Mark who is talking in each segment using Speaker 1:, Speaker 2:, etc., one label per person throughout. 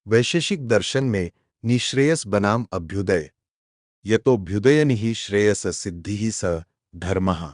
Speaker 1: वैशेषिक दर्शन में निःश्रेयस बनाम अभ्युदय। यतोभ्युदयन ही श्रेयस सिद्धि स धर्मः।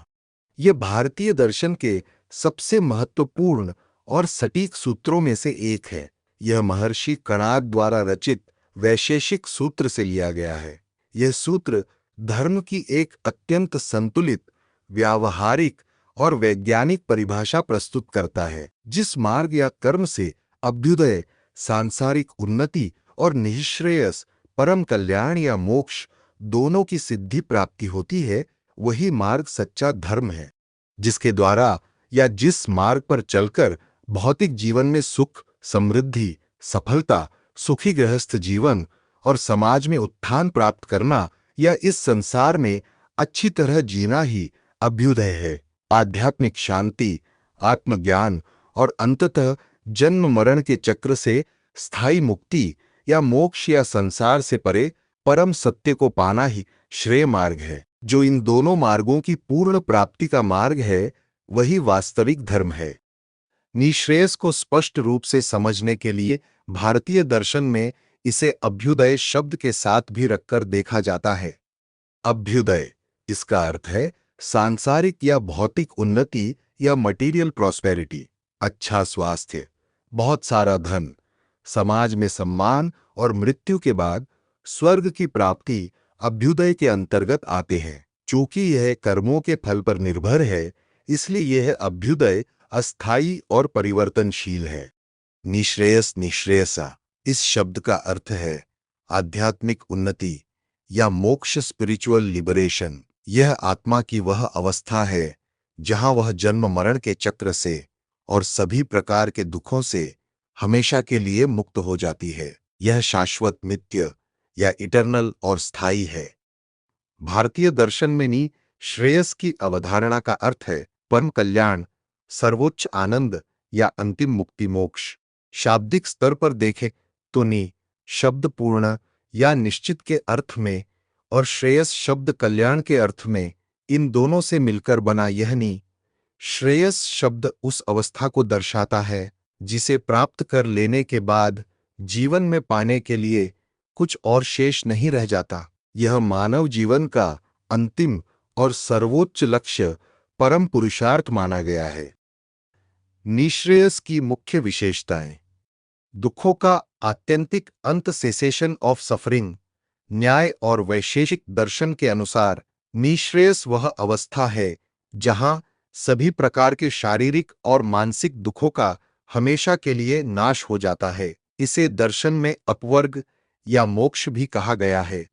Speaker 1: यह भारतीय दर्शन के सबसे महत्वपूर्ण और सटीक सूत्रों में से एक है। यह महर्षि कणाद द्वारा रचित वैशेषिक सूत्र से लिया गया है। यह सूत्र धर्म की एक अत्यंत संतुलित, व्यावहारिक और वैज्ञानिक परिभाषा प्रस्तुत करता है। जिस मार्ग या कर्म से अभ्युदय, सांसारिक उन्नति और निःश्रेयस, परम कल्याण या मोक्ष दोनों की सिद्धि प्राप्ति होती है, वही मार्ग सच्चा धर्म है। जिसके द्वारा या जिस मार्ग पर चलकर भौतिक जीवन में सुख, समृद्धि, सफलता, सुखी गृहस्थ जीवन और समाज में उत्थान प्राप्त करना या इस संसार में अच्छी तरह जीना ही अभ्युदय है। आध्यात्मिक शांति, आत्मज्ञान और अंततः जन्म मरण के चक्र से स्थायी मुक्ति या मोक्ष या संसार से परे परम सत्य को पाना ही श्रेय मार्ग है। जो इन दोनों मार्गों की पूर्ण प्राप्ति का मार्ग है, वही वास्तविक धर्म है। निःश्रेयस को स्पष्ट रूप से समझने के लिए भारतीय दर्शन में इसे अभ्युदय शब्द के साथ भी रखकर देखा जाता है। अभ्युदय, इसका अर्थ है सांसारिक या भौतिक उन्नति या मटीरियल प्रॉस्पेरिटी, अच्छा स्वास्थ्य, बहुत सारा धन, समाज में सम्मान और मृत्यु के बाद स्वर्ग की प्राप्ति अभ्युदय के अंतर्गत आते हैं। चूंकि यह कर्मों के फल पर निर्भर है, इसलिए यह अभ्युदय अस्थायी और परिवर्तनशील है। निःश्रेयस, निःश्रेयसा, इस शब्द का अर्थ है आध्यात्मिक उन्नति या मोक्ष, स्पिरिचुअल लिबरेशन। यह आत्मा की वह अवस्था है जहां वह जन्म मरण के चक्र से और सभी प्रकार के दुखों से हमेशा के लिए मुक्त हो जाती है। यह शाश्वत, नित्य या इटर्नल और स्थायी है। भारतीय दर्शन में निःश्रेयस की अवधारणा का अर्थ है परम कल्याण, सर्वोच्च आनंद या अंतिम मुक्ति, मोक्ष। शाब्दिक स्तर पर देखें तो नि शब्द पूर्ण या निश्चित के अर्थ में और श्रेयस शब्द कल्याण के अर्थ में, इन दोनों से मिलकर बना यह नि श्रेयस शब्द उस अवस्था को दर्शाता है जिसे प्राप्त कर लेने के बाद जीवन में पाने के लिए कुछ और शेष नहीं रह जाता। यह मानव जीवन का अंतिम और सर्वोच्च लक्ष्य, परम पुरुषार्थ माना गया है। निःश्रेयस की मुख्य विशेषताएं: दुखों का आत्यंतिक अंत, सेसेशन ऑफ सफरिंग। न्याय और वैशेषिक दर्शन के अनुसार निःश्रेयस वह अवस्था है जहां सभी प्रकार के शारीरिक और मानसिक दुखों का हमेशा के लिए नाश हो जाता है। इसे दर्शन में अपवर्ग या मोक्ष भी कहा गया है।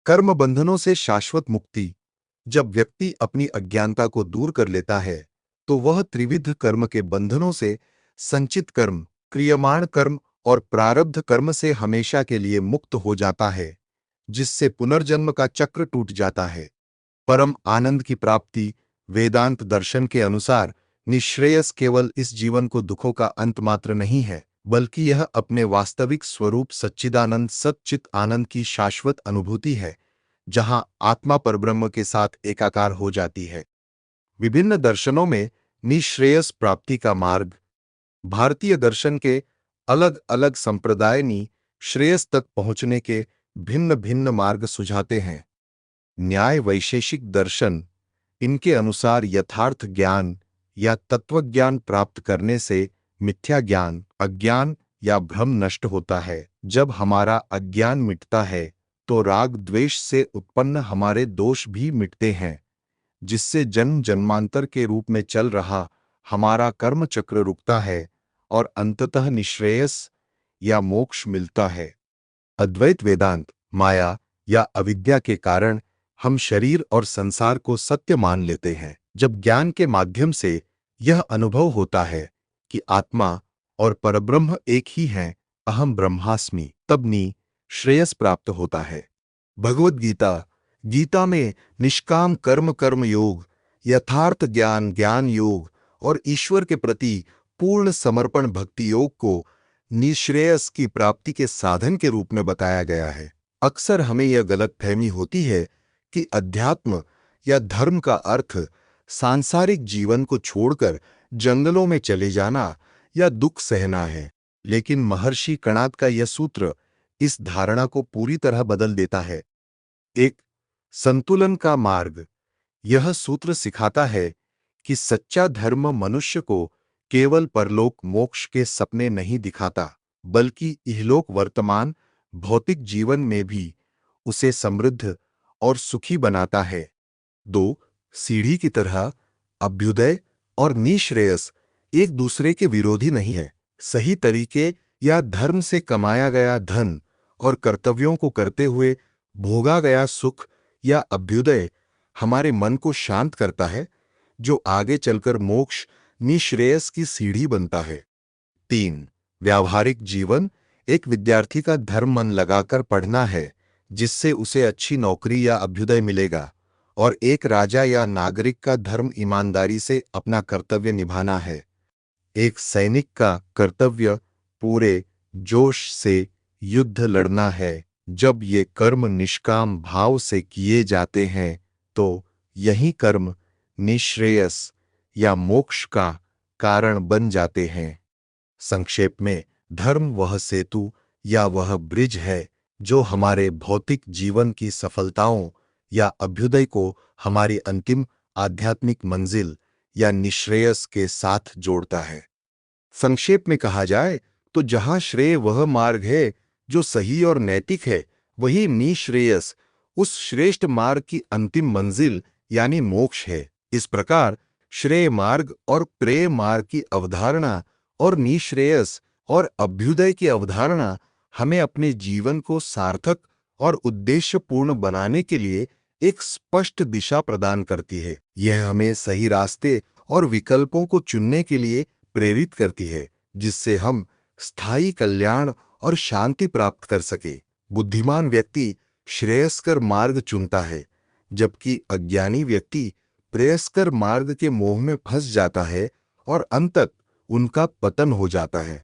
Speaker 1: कर्म बंधनों से शाश्वत मुक्ति। जब व्यक्ति अपनी अज्ञानता को दूर कर लेता है तो वह त्रिविध कर्म के बंधनों से, संचित कर्म, क्रियमाण कर्म और प्रारब्ध कर्म से हमेशा के लिए मुक्त हो जाता है, जिससे पुनर्जन्म का चक्र टूट जाता है। परम आनंद की प्राप्ति। वेदांत दर्शन के अनुसार निःश्रेयस केवल इस जीवन को दुखों का अंत मात्र नहीं है, बल्कि यह अपने वास्तविक स्वरूप सच्चिदानंद, सच्चित आनंद की शाश्वत अनुभूति है, जहां आत्मा परब्रह्म के साथ एकाकार हो जाती है। विभिन्न दर्शनों में निःश्रेयस प्राप्ति का मार्ग। भारतीय दर्शन के अलग अलग संप्रदाय निःश्रेयस तक पहुंचने के भिन्न भिन्न मार्ग सुझाते हैं। न्याय वैशेषिक दर्शन, इनके अनुसार यथार्थ ज्ञान या तत्वज्ञान प्राप्त करने से मिथ्या ज्ञान, अज्ञान या भ्रम नष्ट होता है। जब हमारा अज्ञान मिटता है तो राग द्वेष से उत्पन्न हमारे दोष भी मिटते हैं, जिससे जन्म जन्मांतर के रूप में चल रहा हमारा कर्म चक्र रुकता है और अंततः निःश्रेयस या मोक्ष मिलता है। अद्वैत वेदांत, माया या अविद्या के कारण हम शरीर और संसार को सत्य मान लेते हैं। जब ज्ञान के माध्यम से यह अनुभव होता है कि आत्मा और परब्रह्म एक ही हैं, अहम ब्रह्मास्मि, तब निःश्रेयस प्राप्त होता है। भगवद गीता में निष्काम कर्म, कर्म योग, यथार्थ ज्ञान, ज्ञान योग और ईश्वर के प्रति पूर्ण समर्पण, भक्ति योग को निःश्रेयस की प्राप्ति के साधन के रूप में बताया गया है। अक्सर हमें यह गलतफहमी होती है कि अध्यात्म या धर्म का अर्थ सांसारिक जीवन को छोड़कर जंगलों में चले जाना या दुख सहना है। लेकिन महर्षि कणाद का यह सूत्र इस धारणा को पूरी तरह बदल देता है। एक संतुलन का मार्ग। यह सूत्र सिखाता है कि सच्चा धर्म मनुष्य को केवल परलोक मोक्ष के सपने नहीं दिखाता, बल्कि इहलोक वर्तमान भौतिक जीवन में भी उसे समृद्ध और सुखी बनाता है। दो सीढ़ी की तरह अभ्युदय और निःश्रेयस एक दूसरे के विरोधी नहीं है। सही तरीके या धर्म से कमाया गया धन और कर्तव्यों को करते हुए भोगा गया सुख या अभ्युदय हमारे मन को शांत करता है, जो आगे चलकर मोक्ष निःश्रेयस की सीढ़ी बनता है। तीन व्यावहारिक जीवन। एक विद्यार्थी का धर्म मन लगाकर पढ़ना है, जिससे उसे अच्छी नौकरी या अभ्युदय मिलेगा, और एक राजा या नागरिक का धर्म ईमानदारी से अपना कर्तव्य निभाना है। एक सैनिक का कर्तव्य पूरे जोश से युद्ध लड़ना है। जब ये कर्म निष्काम भाव से किए जाते हैं तो यही कर्म निःश्रेयस या मोक्ष का कारण बन जाते हैं। संक्षेप में, धर्म वह सेतु या वह ब्रिज है जो हमारे भौतिक जीवन की सफलताओं या अभ्युदय को हमारी अंतिम आध्यात्मिक मंजिल या निःश्रेयस के साथ जोड़ता है। संक्षेप में कहा जाए तो जहां श्रेय वह मार्ग है जो सही और नैतिक है, वही निःश्रेयस उस श्रेष्ठ मार्ग की अंतिम मंजिल यानी मोक्ष है। इस प्रकार श्रेय मार्ग और प्रेय मार्ग की अवधारणा और निःश्रेयस और अभ्युदय की अवधारणा हमें अपने जीवन को सार्थक और उद्देश्यपूर्ण बनाने के लिए एक स्पष्ट दिशा प्रदान करती है। यह हमें सही रास्ते और विकल्पों को चुनने के लिए प्रेरित करती है, जिससे हम स्थायी कल्याण और शांति प्राप्त कर सके। बुद्धिमान व्यक्ति श्रेयस्कर मार्ग चुनता है, जबकि अज्ञानी व्यक्ति प्रेयस्कर मार्ग के मोह में फंस जाता है और अंततः उनका पतन हो जाता है।